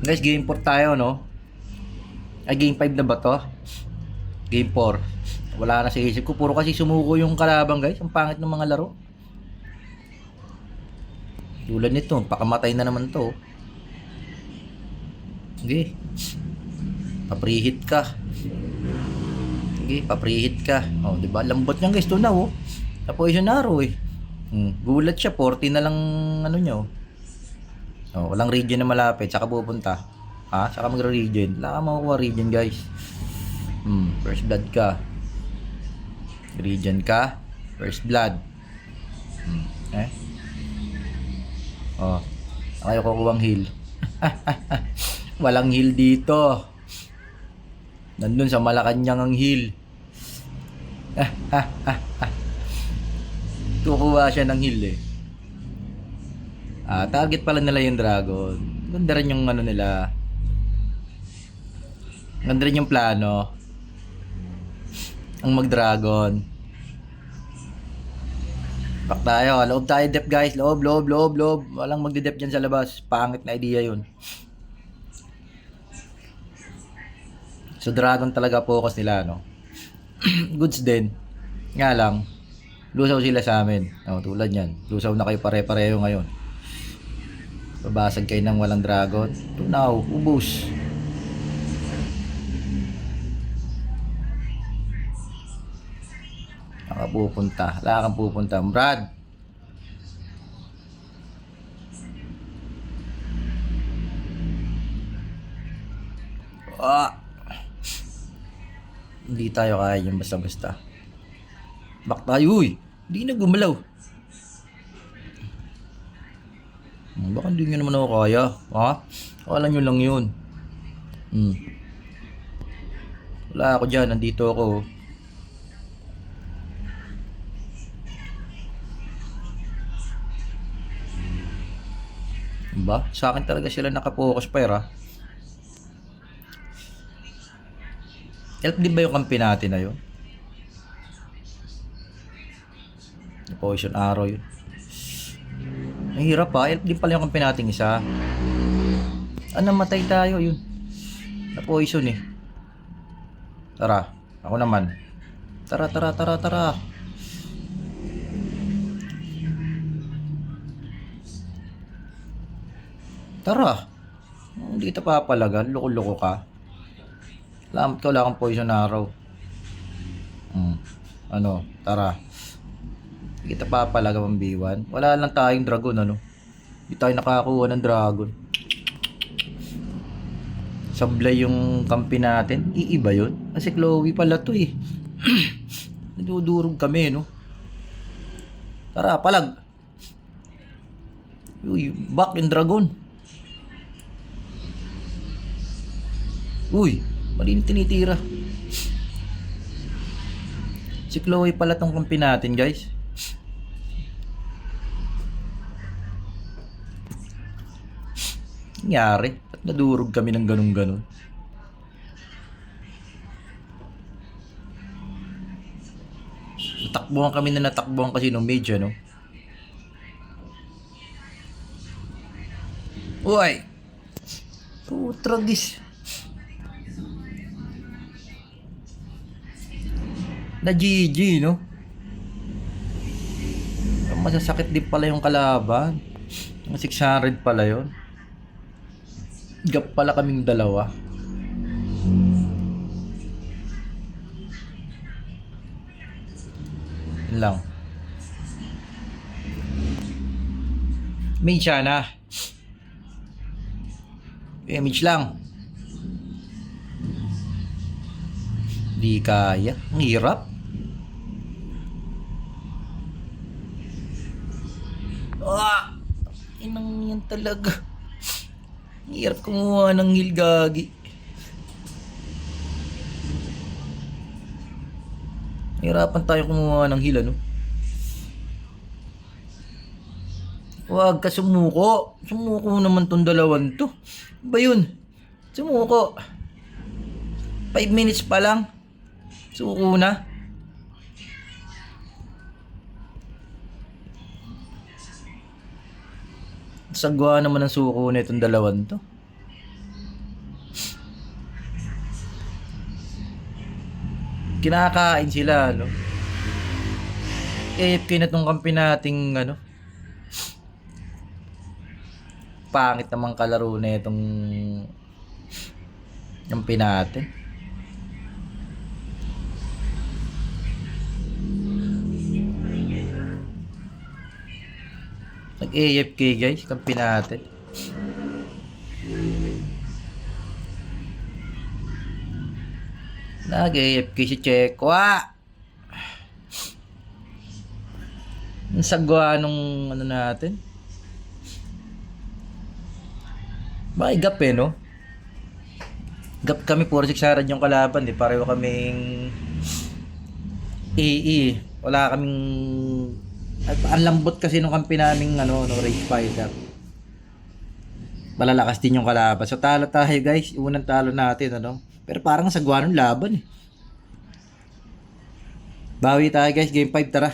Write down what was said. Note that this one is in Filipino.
Guys, game 4 tayo, no? Ay, game 5 na ba to? Game 4. Wala na sa isip ko. Puro kasi sumuko yung kalaban, guys. Ang pangit ng mga laro. Tulad nito, pakamatay na naman to. Sige. Paprihit ka. Sige, paprihit ka. Oh, di ba? Lambot niyan, guys. Ito na, oh. Na-poisonaro, eh. Gulat siya. 40 na lang, ano niya, oh. Oh, walang region na malapit. Saka pupunta. Ha? Saka magre-region. Wala ka makukuha region, guys. First blood ka. Region ka. First blood. Eh? Oh. Ayaw ko kuwang heal. Walang heal dito. Nandun sa Malacanang ang heal. Kukuha siya ng heal eh. Target pala nila yung dragon. Ganda rin yung ano nila. Ganda rin yung plano. Ang mag-dragon. Back tayo. Loob tayo dep, guys. Loob. Walang magde-dep dyan sa labas. Pangit na idea yun. So dragon talaga focus nila, no? Goods din. Nga lang, lusaw sila sa amin. Tulad yan. Lusaw na kayo pare-pareho ngayon. Babasag kayo ng walang dragon. Tunaw, ubus. Nakapupunta. Wala kang pupunta. Brad. Hindi tayo kaya yung basta-basta. Back tayo, uy. Hindi na gumalaw. Baka hindi nyo naman ako kaya. Ha? Akala nyo lang yun. Wala ako dyan. Nandito ako. Diba? Sa akin talaga sila nakapokus pa, ha? Help din ba yung kampi natin na yun? Poison arrow yun. Mahirap pa. Help din pala yung kampi natin isa. Namatay tayo yun. Na poison eh. Tara. Ako naman. Tara. Tara. Hindi kita papalagan. Loko-loko ka. Salamat ka, wala kang poison arrow. Tara. Hindi kita papalaga pang B1. Wala lang tayong dragon, ano. Hindi tayo nakakuha ng dragon. Sablay yung kampi natin. Iiba yun. Kasi Chloe pala to eh. Nadudurog kami, no. Tara, palag. Uy, back yung dragon. Uy, mali tinitira. Si Chloe pala tong kampi natin, guys. Nangyari? At nadurog kami ng ganun-ganun. Natakbuhan kami na natakbuhan kasi nung mage, ano? Uy! Putragis. Na GG, no? Masasakit din pala yung kalaban. Ang 600 pala yun. Gap pala kaming dalawa. Yun lang. Mage na. Damage lang. Di kaya. Ang hirap. Inang yan talaga. Ang hirap kumuha ng heal, gagi. Hirapan tayo kumuha ng heal, ano? Huwag ka sumuko. Sumuko naman tong dalawan to. Ba yun? Sumuko. 5 minutes pa lang. Suko na. Sagwa naman ang suko na itong dalawan to. Kinakain sila, no? AFK na tong kampi nating, ano, pangit namang kalaro na itong kampi natin. Nag-AFK guys, kampi natin. Nag-AFK si Chekwa. Ang sagwa nung ano natin. Bakit gap eh, no? Gap kami, puro 600 yung kalaban, di pareho kaming AE. Wala kaming ang lambot kasi nung kampi naming ano, no, Rage Fighter. Malalakas din yung kalaban. So talo tayo guys, unang talo natin, ano. Pero parang sagwa nung laban eh. Bawi tayo guys, game 5, tara.